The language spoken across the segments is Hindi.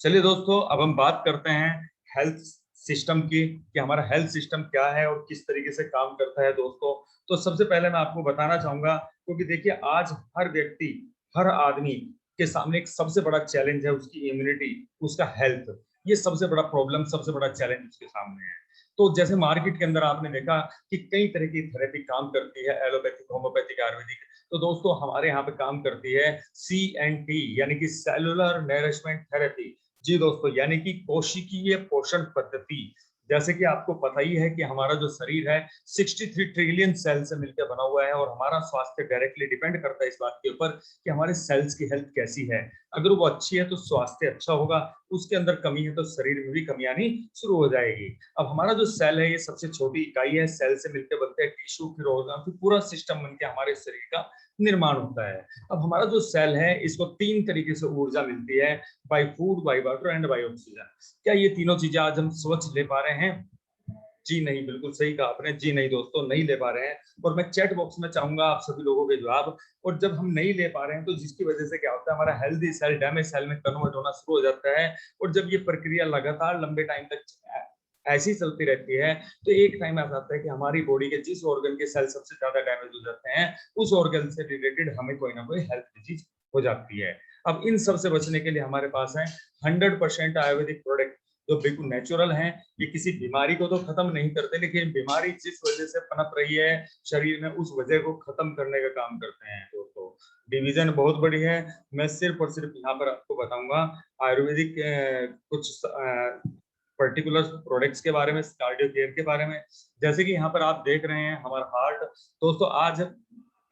चलिए दोस्तों, अब हम बात करते हैं हेल्थ सिस्टम की कि हमारा हेल्थ सिस्टम क्या है और किस तरीके से काम करता है दोस्तों। तो सबसे पहले मैं आपको बताना चाहूंगा, क्योंकि देखिए आज हर व्यक्ति, हर आदमी के सामने एक सबसे बड़ा चैलेंज है उसकी इम्यूनिटी, उसका हेल्थ। ये सबसे बड़ा प्रॉब्लम, सबसे बड़ा चैलेंज उसके सामने है। तो जैसे मार्केट के अंदर आपने देखा कि कई तरह की थेरेपी काम करती है, एलोपैथिक, होम्योपैथिक, आयुर्वेदिक। तो दोस्तों हमारे यहाँ पे काम करती है CNT यानी कि सेलुलर नरिशमेंट थेरेपी। जी दोस्तों, यानी कि कोशिकीय पोषण पद्धति। जैसे कि आपको पता ही है कि हमारा जो शरीर है 63 ट्रिलियन सेल से मिलकर बना हुआ है, और हमारा स्वास्थ्य डायरेक्टली डिपेंड करता है इस बात के ऊपर कि हमारे सेल्स की हेल्थ कैसी है। अगर वो अच्छी है तो स्वास्थ्य अच्छा होगा, उसके अंदर कमी है तो शरीर में भी कमी आनी शुरू हो जाएगी। अब हमारा जो सेल है ये सबसे छोटी इकाई है, सेल से मिलकर बनते हैं टिश्यू, फिर ऑर्गन, फिर पूरा सिस्टम बनकर हमारे शरीर का निर्माण होता है। अब हमारा जो सेल है इसको 3 तरीके से ऊर्जा मिलती है, by food, by water and by oxygen. क्या ये तीनों चीजें आज हम स्वच्छ ले पा रहे हैं? जी नहीं, बिल्कुल सही कहा आपने, जी नहीं दोस्तों, नहीं ले पा रहे हैं। और मैं चैट बॉक्स में चाहूंगा आप सभी लोगों के जवाब। और जब हम नहीं ले पा रहे हैं तो जिसकी वजह से क्या होता है, हमारा हेल्दी सेल डैमेज सेल में कन्वर्ट होना शुरू हो जाता है। और जब ये प्रक्रिया लगातार लंबे टाइम तक ऐसी चलती रहती है तो एक टाइम ऐसा आता है कि हमारी बॉडी के जिस ऑर्गन के सेल सबसे ज्यादा डैमेज हो जाते हैं, उस ऑर्गन से रिलेटेड हमें कोई ना कोई हेल्थ डिजीज हो जाती है। अब इन सब से बचने के लिए हमारे पास है 100% आयुर्वेदिक प्रोडक्ट, जो बिल्कुल नेचुरल हैं। ये किसी बीमारी को तो खत्म नहीं करते, लेकिन बीमारी जिस वजह से पनप रही है शरीर में, उस वजह को खत्म करने का काम करते हैं दोस्तों। डिवीजन बहुत बड़ी है। मैं सिर्फ और सिर्फ यहाँ पर आपको बताऊंगा आयुर्वेदिक कुछ पर्टिकुलर प्रोडक्ट्स के बारे में, कार्डियो केयर के बारे में। जैसे कि यहाँ पर आप देख रहे हैं हमारा हार्ट। दोस्तों आज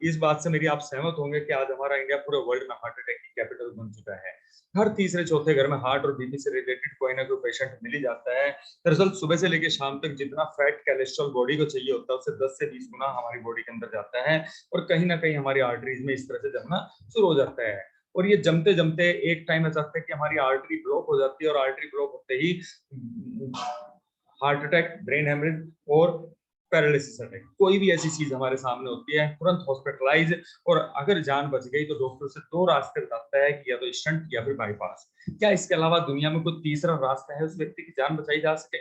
इस बात से मेरी आप सहमत होंगे कि आज हमारा इंडिया पूरे वर्ल्ड में हार्ट अटैक की कैपिटल बन चुका है। हर तीसरे चौथे घर में हार्ट और बीपी से रिलेटेड कोई ना कोई पेशेंट मिल ही जाता है। दरअसल सुबह से लेकर शाम तक जितना फैट कोलेस्ट्रॉल बॉडी को चाहिए होता है उससे 10 से 20 गुना हमारी बॉडी के अंदर जाता है, और कहीं ना कहीं हमारी आर्टरीज में इस तरह से जमना शुरू हो जाता है। और ये जमते जमते एक टाइम ऐसा आता है कि हमारी आर्टरी ब्लॉक हो जाती है, और आर्टरी ब्लॉक होते ही हार्ट अटैक, ब्रेन हेमरेज और पैरालिसिस अटैक, कोई भी ऐसी चीज हमारे सामने होती है तुरंत हॉस्पिटलाइज। और अगर जान बच गई तो डॉक्टर से 2 रास्ते बताता है कि या तो स्टंट या फिर बाईपास। क्या इसके अलावा दुनिया में कोई तीसरा रास्ता है उस व्यक्ति की जान बचाई जा सके?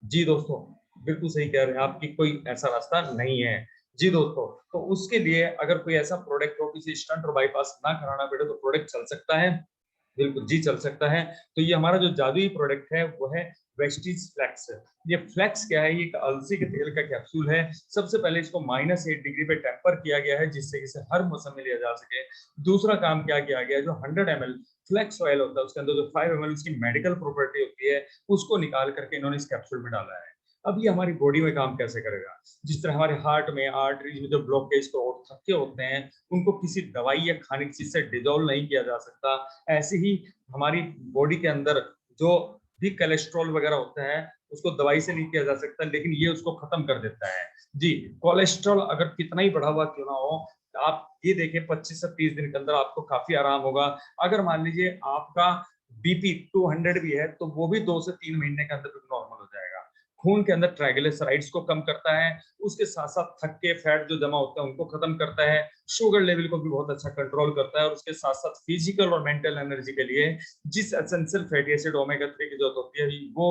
जी दोस्तों, बिल्कुल सही कह रहे हैं आपकी, कोई ऐसा रास्ता नहीं है। जी दोस्तों, तो उसके लिए अगर कोई ऐसा प्रोडक्ट हो, किसी स्टंट और बाईपास ना कराना पड़े, तो प्रोडक्ट चल सकता है। बिल्कुल जी, चल सकता है। तो ये हमारा जो जादुई प्रोडक्ट है वो है वेस्टीज फ्लेक्स। ये फ्लेक्स क्या है? ये एक अलसी के तेल का कैप्सूल है। सबसे पहले इसको -8 डिग्री पे टेम्पर किया गया है, जिससे इसे हर मौसम में लिया जा सके। दूसरा काम क्या किया गया है, जो 100 ml फ्लेक्स ऑयल होता है उसके अंदर जो 5 ml उसकी मेडिकल प्रॉपर्टी होती है, उसको निकाल करके इन्होंने इस कैप्सूल में डाला है। अब ये हमारी बॉडी में काम कैसे करेगा? जिस तरह हमारे हार्ट में, आर्टरीज में जो ब्लॉकेज थक्के होते हैं, उनको किसी दवाई या खाने की चीज से डिजोल्व नहीं किया जा सकता। ऐसे ही हमारी बॉडी के अंदर जो भी कोलेस्ट्रॉल वगैरह होता है उसको दवाई से नहीं किया जा सकता, लेकिन ये उसको खत्म कर देता है। जी, कोलेस्ट्रॉल अगर कितना ही बढ़ा हुआ क्यों ना हो, आप ये देखें 25 से 30 दिन के अंदर आपको काफी आराम होगा। अगर मान लीजिए आपका बीपी 200 भी है तो वो भी 2 से 3 महीने के अंदर नॉर्मल हो जाएगा। खून के अंदर ट्राइग्लिसराइड्स को कम करता है, उसके साथ साथ थक्के फैट जो जमा होते हैं उनको खत्म करता है, शुगर लेवल को भी बहुत अच्छा कंट्रोल करता है, और उसके साथ साथ फिजिकल और मेंटल एनर्जी के लिए जिस एसेंशियल फैटी एसिड ओमेगा 3 की जरूरत होती है वो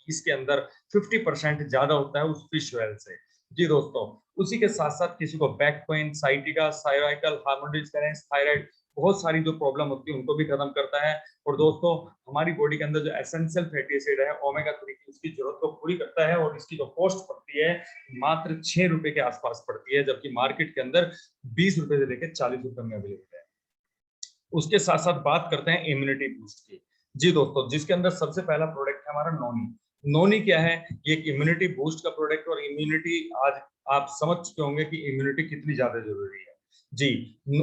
इसके अंदर 50% ज्यादा होता है उस फिश ऑयल से। जी दोस्तों, उसी के साथ साथ किसी को back pain, sciatica, cervical, hormonal disbalance, thyroid, बहुत सारी जो प्रॉब्लम होती है उनको भी खत्म करता है। और दोस्तों हमारी बॉडी के अंदर जो एसेंशियल फैटी एसिड है ओमेगा 3 की, उसकी जरूरत को पूरी करता है, और इसकी जो कॉस्ट पड़ती है मात्र 6 रुपए के आसपास पड़ती है, जबकि मार्केट के अंदर 20 रुपए से लेकर 40 रुपए में अवेलेबल है। उसके साथ साथ बात करते हैं इम्यूनिटी बूस्ट की। जी दोस्तों, जिसके अंदर सबसे पहला प्रोडक्ट है हमारा नोनी। नोनी क्या है? ये एक इम्यूनिटी बूस्ट का प्रोडक्ट, और इम्यूनिटी आज आप समझ चुके होंगे कि इम्यूनिटी कितनी ज्यादा जरूरी है। जी,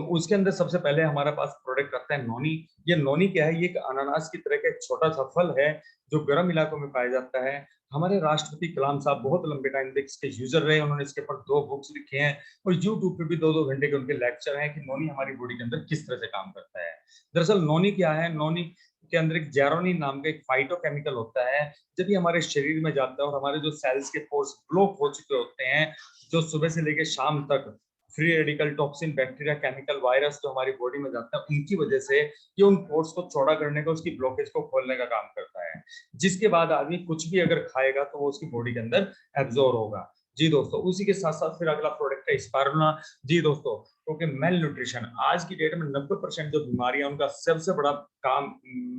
उसके अंदर सबसे पहले हमारे पास प्रोडक्ट आता है नोनी। ये नोनी क्या है? ये एक अनानास की तरह का एक छोटा सा फल है जो गर्म इलाकों में पाया जाता है। हमारे राष्ट्रपति कलाम साहब बहुत लंबे टाइम तक इसके यूजर रहे, उन्होंने इसके ऊपर 2 बुक्स लिखे हैं, और यूट्यूब पे भी 2-2 घंटे के उनके लेक्चर हैं कि नोनी हमारी बॉडी के अंदर किस तरह से काम करता है। दरअसल नोनी क्या है? नोनी के अंदर एक जेरोनिन नाम का एक फाइटोकेमिकल होता है। जब ये हमारे शरीर में जाता है और हमारे जो सेल्स के पोर्स ब्लॉक हो चुके होते हैं, जो सुबह से लेकर शाम तक free radical, toxin, bacteria, chemical, virus जो हमारी बॉडी में जाते हैं, उनकी वजह से ये उन पोर्स को चौड़ा करने का, उसकी ब्लॉकेज को खोलने का काम करता है, जिसके बाद आदमी कुछ भी अगर खाएगा तो वो उसकी बॉडी के अंदर एब्जॉर्ब होगा। जी दोस्तों, उसी के साथ साथ फिर अगला प्रोडक्ट है स्पारुलिना। जी दोस्तों, क्योंकि मेल न्यूट्रिशन आज की डेट में 90% जो बीमारियां, उनका सबसे बड़ा काम,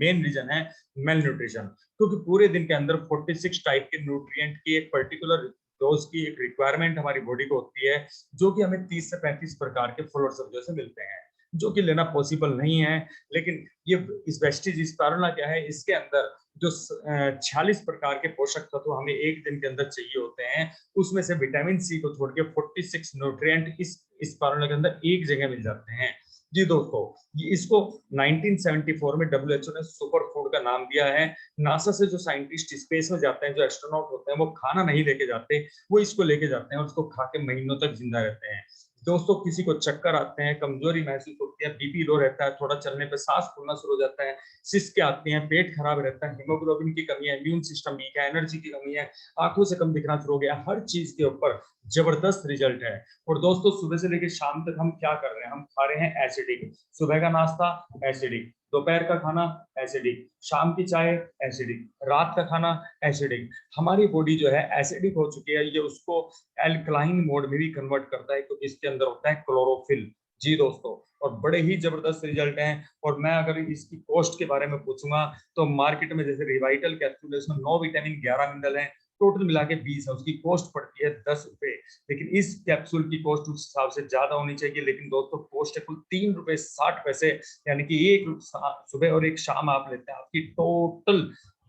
मेन रीजन है मेल न्यूट्रिशन। क्योंकि पूरे दिन के अंदर 46 टाइप के न्यूट्रिएंट की एक पर्टिकुलर डोज की एक रिक्वायरमेंट हमारी बॉडी को होती है, जो कि हमें 30 से 35 प्रकार के फल और सब्जियों से मिलते हैं, जो कि लेना पॉसिबल नहीं है। लेकिन ये इस वेस्टिज स्पारुलिना क्या है, इसके अंदर जो 46 प्रकार के पोषक तत्व हमें एक दिन के अंदर चाहिए होते हैं, उसमें से विटामिन सी को छोड़ के 46 न्यूट्रिएंट इस स्पारुलिना के अंदर एक जगह मिल जाते हैं। जी दोस्तों, इसको 1974 में डब्ल्यूएचओ ने सुपर फूड का नाम दिया है। नासा से जो साइंटिस्ट स्पेस में जाते हैं, जो एस्ट्रोनॉट होते हैं, वो खाना नहीं लेके जाते, वो इसको लेके जाते हैं और उसको खा के महीनों तक जिंदा रहते हैं। दोस्तों, किसी को चक्कर आते हैं, कमजोरी महसूस होती है, बीपी लो रहता है, थोड़ा चलने पे सांस फूलना शुरू हो जाता है, सिसके आती हैं, पेट खराब रहता है, हीमोग्लोबिन की कमी है, इम्यून सिस्टम वीक है, एनर्जी की कमी है, आंखों से कम दिखना शुरू हो गया, हर चीज के ऊपर जबरदस्त रिजल्ट है। और दोस्तों, सुबह से लेकर शाम तक हम क्या कर रहे हैं, हम खा रहे हैं एसिडिक, सुबह का नाश्ता एसिडिक, दोपहर का खाना एसिडिक, शाम की चाय एसिडिक, रात का खाना एसिडिक। हमारी बॉडी जो है एसिडिक हो चुकी है, ये उसको एल्कलाइन मोड में भी कन्वर्ट करता है, क्योंकि इसके अंदर होता है क्लोरोफिल। जी दोस्तों, और बड़े ही जबरदस्त रिजल्ट हैं। और मैं अगर इसकी कॉस्ट के बारे में पूछूंगा, तो मार्केट में जैसे रिवाइटल कैप्सूल है, उसमें 9 विटामिन 11 मिनरल है, टोटल मिला के 20 है, उसकी कॉस्ट पड़ती है 10 रुपए। लेकिन इस कैप्सूल की कॉस्ट उस हिसाब से ज्यादा होनी चाहिए, लेकिन दोस्तों कॉस्ट है कुल 3 रुपए 60 पैसे, यानी कि एक सुबह और एक शाम आप लेते हैं, आपकी टोटल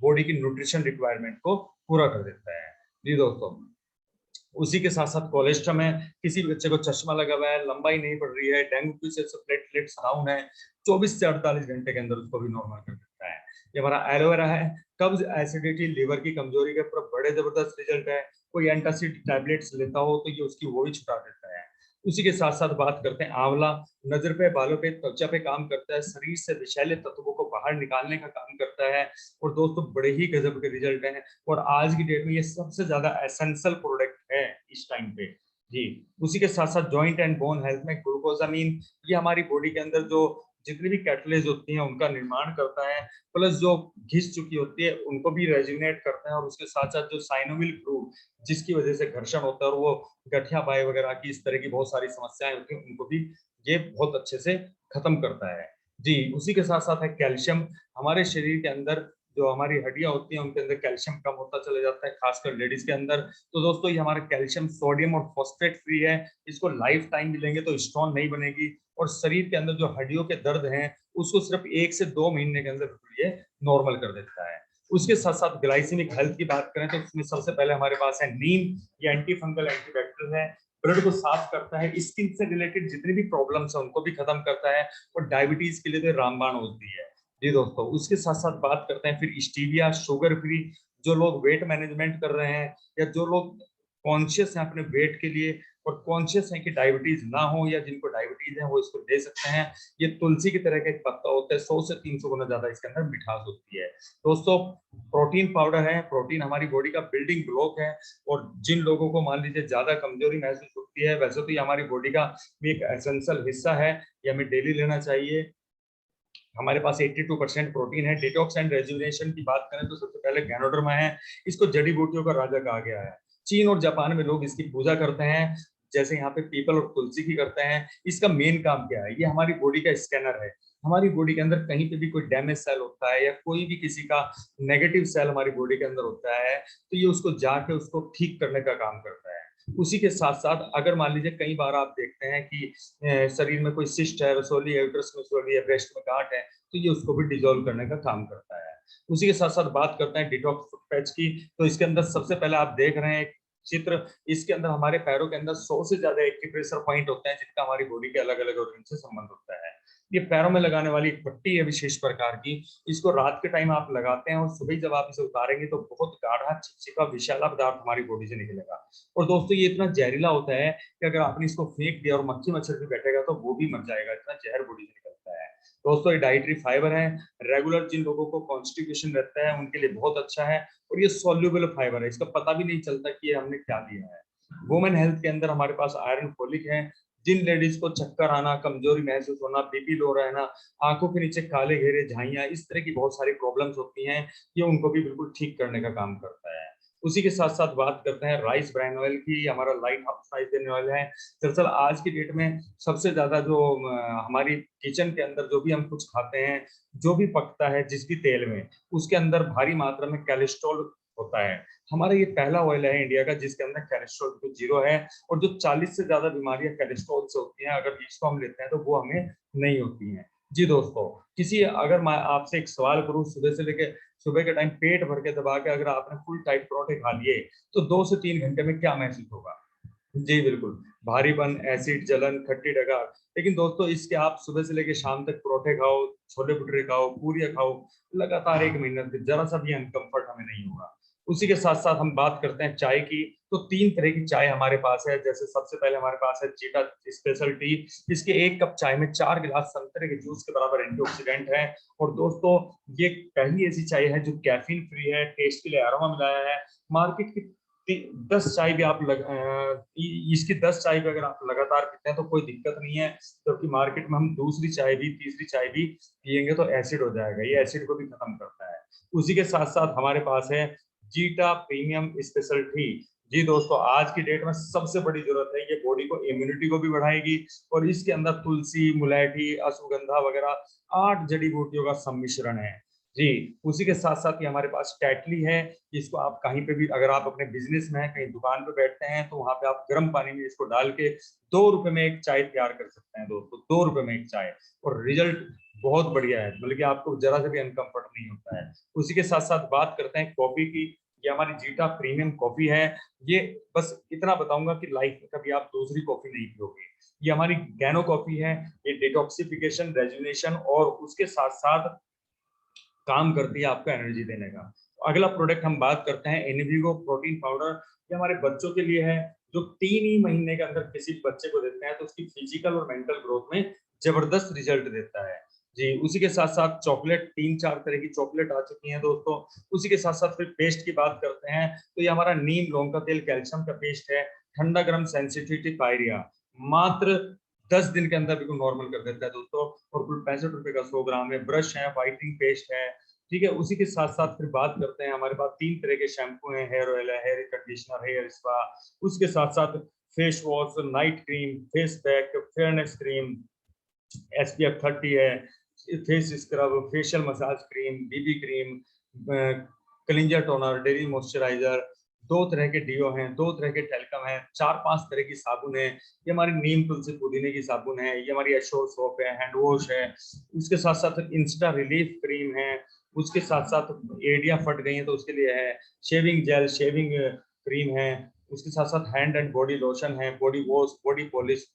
बॉडी की न्यूट्रिशन रिक्वायरमेंट को पूरा कर देता है। जी दोस्तों, उसी के साथ साथ कोलेस्ट्रम है, किसी भी बच्चे को चश्मा लगा हुआ है, लंबाई नहीं बढ़ रही है, डेंगू से प्लेटलेट्स डाउन है, 24 से 48 घंटे के अंदर उसको भी नॉर्मल कर देता है। ये हमारा एलोवेरा है, कब्ज, एसिडिटी, लीवर की कमजोरी के ऊपर बड़े जबरदस्त रिजल्ट है। कोई एंटासिड टैबलेट्स लेता हो तो ये उसकी वो ही छुटा देता है। उसी के साथ साथ बात करते हैं आंवला, नजर पे, बालों पे, त्वचा पे काम करता है, शरीर से विषैले तत्वों को बाहर निकालने का काम करता है। और दोस्तों, बड़े ही गजब के रिजल्ट हैं, और आज की डेट में ये सबसे ज्यादा एसेंशियल प्रोडक्ट है इस टाइम पे। जी, उसी के साथ साथ जॉइंट एंड बोन हेल्थ में ग्लूकोजामीन, ये हमारी बॉडी के अंदर जो जितनी भी कैटलेज होती हैं उनका निर्माण करता है, प्लस जो घिस चुकी होती है उनको भी रेजुनेट करता है। और उसके साथ साथ जो साइनोविल ग्रूव, जिसकी वजह से घर्षण होता है और वो गठिया बाई वगैरह की इस तरह की बहुत सारी समस्याएं होती हैं, उनको भी ये बहुत अच्छे से खत्म करता है। जी, उसी के साथ साथ है कैल्शियम। हमारे शरीर के अंदर जो हमारी हड्डियां होती हैं, उनके अंदर कैल्शियम कम होता चला जाता है, खासकर लेडीज के अंदर। तो दोस्तों, ये हमारा कैल्शियम सोडियम और फॉस्फेट फ्री है, इसको लाइफ टाइम भी लेंगे तो स्टोन नहीं बनेगी। और शरीर के अंदर जो हड्डियों के दर्द हैं, उसको सिर्फ 1 से 2 महीने के अंदर ये नॉर्मल कर देता है। उसके साथ साथ ग्लाइसेमिक हेल्थ की बात करें तो इसमें सबसे पहले हमारे पास है नीम, ये एंटी फंगल एंटीबैक्टीरियल है, ब्लड को साफ करता है, स्किन से रिलेटेड जितनी भी प्रॉब्लम्स है उनको भी खत्म करता है, और डायबिटीज के लिए तो रामबाण होती है। जी दोस्तों, उसके साथ साथ बात करते हैं फिर स्टीविया, शुगर फ्री। जो लोग वेट मैनेजमेंट कर रहे हैं, या जो लोग कॉन्शियस हैं अपने वेट के लिए, और कॉन्शियस है कि डायबिटीज ना हो, या जिनको डायबिटीज है वो इसको ले सकते हैं। ये तुलसी की तरह का एक पत्ता होता है, 100 से 300 गुना ज्यादा इसके अंदर मिठास होती है। दोस्तों, प्रोटीन पाउडर है, प्रोटीन हमारी बॉडी का बिल्डिंग ब्लॉक है। और जिन लोगों को मान लीजिए ज्यादा कमजोरी महसूस होती है, वैसे तो ये हमारी बॉडी का भी एक एसेंशियल हिस्सा है, ये हमें डेली लेना चाहिए। हमारे पास 82% प्रोटीन है। डिटॉक्स एंड रेजुविनेशन की बात करें तो सबसे पहले गैनोडर्मा है, इसको जड़ी बूटियों का राजा कहा गया है। चीन और जापान में लोग इसकी पूजा करते हैं, जैसे यहाँ पे पीपल और तुलसी की करते हैं। इसका मेन काम क्या है, ये हमारी बॉडी का स्कैनर है। हमारी बॉडी के अंदर कहीं पे भी कोई डैमेज सेल होता है, या कोई भी किसी का नेगेटिव सेल हमारी बॉडी के अंदर होता है, तो ये उसको जाके उसको ठीक करने का काम करता है। उसी के साथ साथ अगर मान लीजिए कई बार आप देखते हैं कि शरीर में कोई सिस्ट है, रसोली है, यूट्रस में रसोली है, ब्रेस्ट में गांठ है, तो ये उसको भी डिजोल्व करने का काम करता है। उसी के साथ साथ बात करते हैं डिटॉक्स पैच की, तो इसके अंदर सबसे पहले आप देख रहे हैं एक चित्र, इसके अंदर हमारे पैरों के अंदर 100 से ज्यादा एक्यूप्रेशर पॉइंट होते हैं, जिनका हमारी बॉडी के अलग अलग ऑर्गन से संबंध होता है। ये पैरों में लगाने वाली एक पट्टी है विशेष प्रकार की, इसको रात के टाइम आप लगाते हैं, और सुबह जब आप इसे उतारेंगे तो बहुत गाढ़ा चिपचिपा विषैला पदार्थ हमारी बॉडी से निकलेगा। और दोस्तों, ये इतना जहरीला होता है कि अगर आपने इसको फेंक दिया और मक्खी मच्छर भी बैठेगा तो वो भी मर जाएगा, इतना जहर बॉडी से निकलता है। दोस्तों, ये डाइटरी फाइबर है, रेगुलर जिन लोगों को कॉन्स्टिपेशन रहता है उनके लिए बहुत अच्छा है। और ये सॉल्युबल फाइबर है, इसका पता भी नहीं चलता कि ये हमने क्या लिया है। वुमेन हेल्थ के अंदर हमारे पास आयरन फोलिक है, जिन लेडीज को चक्कर आना, कमजोरी महसूस होना, बीपी लो रहना, आंखों के नीचे काले घेरे, झाइयां, इस तरह की बहुत सारी प्रॉब्लम्स होती हैं, ये उनको भी बिल्कुल ठीक करने का काम करता है। उसी के साथ साथ बात करते हैं राइस ब्राइन ऑयल की। हमारा lighthouse rice brine oil है। दरअसल आज की डेट में सबसे ज्यादा जो हमारी किचन के अंदर जो भी हम कुछ खाते हैं, जो भी पकता है जिस भी तेल में, उसके अंदर भारी मात्रा में कोलेस्ट्रॉल होता है। हमारा ये पहला ऑयल है इंडिया का जिसके अंदर कोलेस्ट्रॉल तो जीरो है, और जो 40 से ज्यादा बीमारियां कोलेस्ट्रॉल से होती हैं, अगर इसको हम लेते हैं तो वो हमें नहीं होती हैं। जी दोस्तों, किसी अगर मैं आपसे एक सवाल करूं, सुबह से लेके सुबह के टाइम पेट भर के दबा के अगर आपने फुल टाइट परोठे खा लिए, तो 2 से 3 घंटे में क्या महसूस होगा? जी बिल्कुल, भारीपन, एसिड, जलन, खट्टी डकार। लेकिन दोस्तों इसके आप सुबह से लेके शाम तक परोठे खाओ, छोले भटूरे खाओ, पूरियां खाओ, लगातार 1 महीने तक जरा सा भी अनकंफर्ट हमें नहीं होगा। उसी के साथ साथ हम बात करते हैं चाय की। तो 3 तरह की चाय हमारे पास है। जैसे सबसे पहले हमारे पास है चीटा स्पेशल टी। इसके 1 कप चाय में 4 गिलास संतरे के जूस के बराबर एंटीऑक्सीडेंट है। और दोस्तों ये पहली ऐसी चाय है जो कैफीन फ्री है, टेस्ट के लिए अरोमा मिलाया है। मार्केट की 10 चाय भी आप इसकी 10 चाय भी अगर आप लगातार पीते हैं तो कोई दिक्कत नहीं है, क्योंकि मार्केट में हम दूसरी चाय भी तीसरी चाय भी पियेंगे तो एसिड हो जाएगा, ये एसिड को भी खत्म करता है। उसी के साथ साथ हमारे पास है जीटा प्रीमियम स्पेशल टी। जी दोस्तों, आज की डेट में सबसे बड़ी जरूरत है, ये बॉडी को इम्यूनिटी को भी बढ़ाएगी, और इसके अंदर तुलसी, मुलैठी, अश्वगंधा वगैरह 8 जड़ी बूटियों का सम्मिश्रण है। जी, उसी के साथ साथ ये हमारे पास टैटली है। इसको आप कहीं पे भी, अगर आप अपने बिजनेस में हैं, कहीं दुकान पे बैठते हैं, तो वहां पे आप गर्म पानी में इसको डाल के 2 रुपए में एक चाय तैयार कर सकते हैं दोस्तों, 2 रुपए में एक चाय। और रिजल्ट बहुत बढ़िया है, मतलब कि आपको जरा से भी अनकंफर्ट नहीं होता है। उसी के साथ साथ बात करते हैं कॉफी की। ये हमारी जीटा प्रीमियम कॉफी है। ये बस इतना बताऊंगा कि लाइफ में कभी आप दूसरी कॉफी नहीं पियोगे। ये हमारी गैनो कॉफी है। ये डिटॉक्सिफिकेशन, रेजुनेशन और उसके साथ साथ काम करती है आपको एनर्जी देने का। अगला प्रोडक्ट हम बात करते हैं एनविगो प्रोटीन पाउडर। ये हमारे बच्चों के लिए है, जो 3 ही महीने के अंदर किसी बच्चे को देते हैं तो उसकी फिजिकल और मेंटल ग्रोथ में जबरदस्त रिजल्ट देता है। जी, उसी के साथ साथ चॉकलेट, 3-4 तरह की चॉकलेट आ चुकी हैं दोस्तों। उसी के साथ साथ फिर पेस्ट की बात करते हैं, तो ये हमारा नीम लौंग का तेल कैल्शियम का पेस्ट है। ठंडा गर्म सेंसिटिविटी पायरिया, मात्र 10 दिन के अंदर बिल्कुल नॉर्मल कर देता है दोस्तों। और कुल 65 रुपए का 100 ग्राम है। ब्रश है, व्हाइटनिंग पेस्ट है। ठीक है, उसी के साथ साथ फिर बात करते हैं, हमारे पास 3 तरह के शैम्पू हैं, हेयर ऑयल है, हेयर कंडीशनर, हेयर स्पा। उसके साथ साथ face wash, night cream, face pack, fairness cream, SPF 30 है, face scrub, facial massage cream, BB cream, cleanser toner, daily moisturiser. 2 तरह के डीओ हैं, 2 तरह के टेलकम है, 4-5 तरह की साबुन है। ये हमारी नीम तुलसी पुदीने की साबुन है। ये हमारी एश्योर सोप है, हैंड वॉश है। उसके साथ साथ इंस्टा रिलीफ क्रीम है। उसके साथ साथ एड़ियां फट गई हैं तो उसके लिए है शेविंग जेल, शेविंग क्रीम है। उसके साथ साथ हैंड एंड बॉडी लोशन है, body wash, body polish,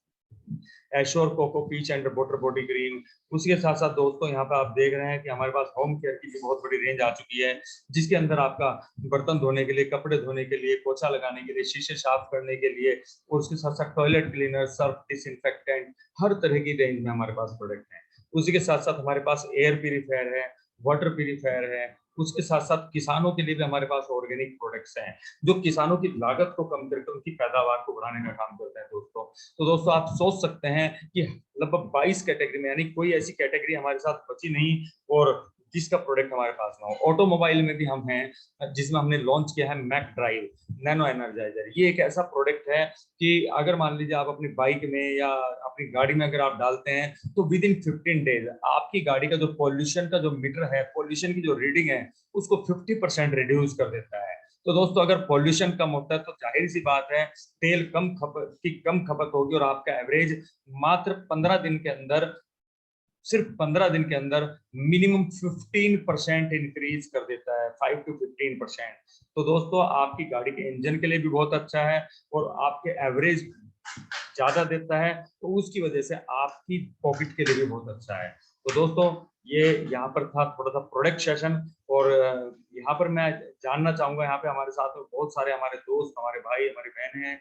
Assure cocoa peach and butter body cream. उसके साथ साथ दोस्तों यहाँ पे आप देख रहे हैं कि हमारे पास होम केयर की भी बहुत बड़ी रेंज आ चुकी है, जिसके अंदर आपका बर्तन धोने के लिए, कपड़े धोने के लिए, पोछा लगाने के लिए, शीशे साफ करने के लिए, और उसके साथ साथ टॉयलेट क्लीनर, सर्फ, डिसइंफेक्टेंट, हर तरह की रेंज में हमारे पास प्रोडक्ट है। उसी के साथ साथ हमारे पास एयर प्यूरिफायर है, वाटर प्यूरिफायर है। उसके साथ साथ किसानों के लिए भी हमारे पास ऑर्गेनिक प्रोडक्ट्स हैं, जो किसानों की लागत को कम करके उनकी पैदावार को बढ़ाने का काम करते हैं दोस्तों। तो दोस्तों आप सोच सकते हैं कि लगभग 22 कैटेगरी में, यानी कोई ऐसी कैटेगरी हमारे साथ बची नहीं और जिसका प्रोडक्ट हमारे पास ना हो। ऑटोमोबाइल में भी हम हैं, जिसमें हमने लॉन्च किया है मैक ड्राइव नैनो एनर्जाइजर। ये एक ऐसा प्रोडक्ट है कि अगर मान लीजिए आप अपनी बाइक में या अपनी गाड़ी में अगर आप डालते हैं, तो विद इन 15 डेज आपकी गाड़ी का जो पॉल्यूशन का जो मीटर है, पॉल्यूशन की जो रीडिंग है, उसको 50% रिड्यूस कर देता है। तो दोस्तों अगर पॉल्यूशन कम होता है तो जाहिर सी बात है तेल कम खपत होगी, और आपका एवरेज मात्र 15 दिन के अंदर, सिर्फ 15 दिन के अंदर मिनिमम 15% इंक्रीज कर देता है, 5 to 15%। तो दोस्तों आपकी गाड़ी के इंजन के लिए भी बहुत अच्छा है, और आपके एवरेज ज्यादा देता है, तो उसकी वजह से आपकी पॉकेट के लिए भी बहुत अच्छा है। तो दोस्तों ये यहाँ पर था थोड़ा सा प्रोडक्ट सेशन। और यहाँ पर मैं जानना चाहूंगा, यहाँ पे हमारे साथ में बहुत सारे हमारे दोस्त, हमारे भाई, हमारी बहनें हैं।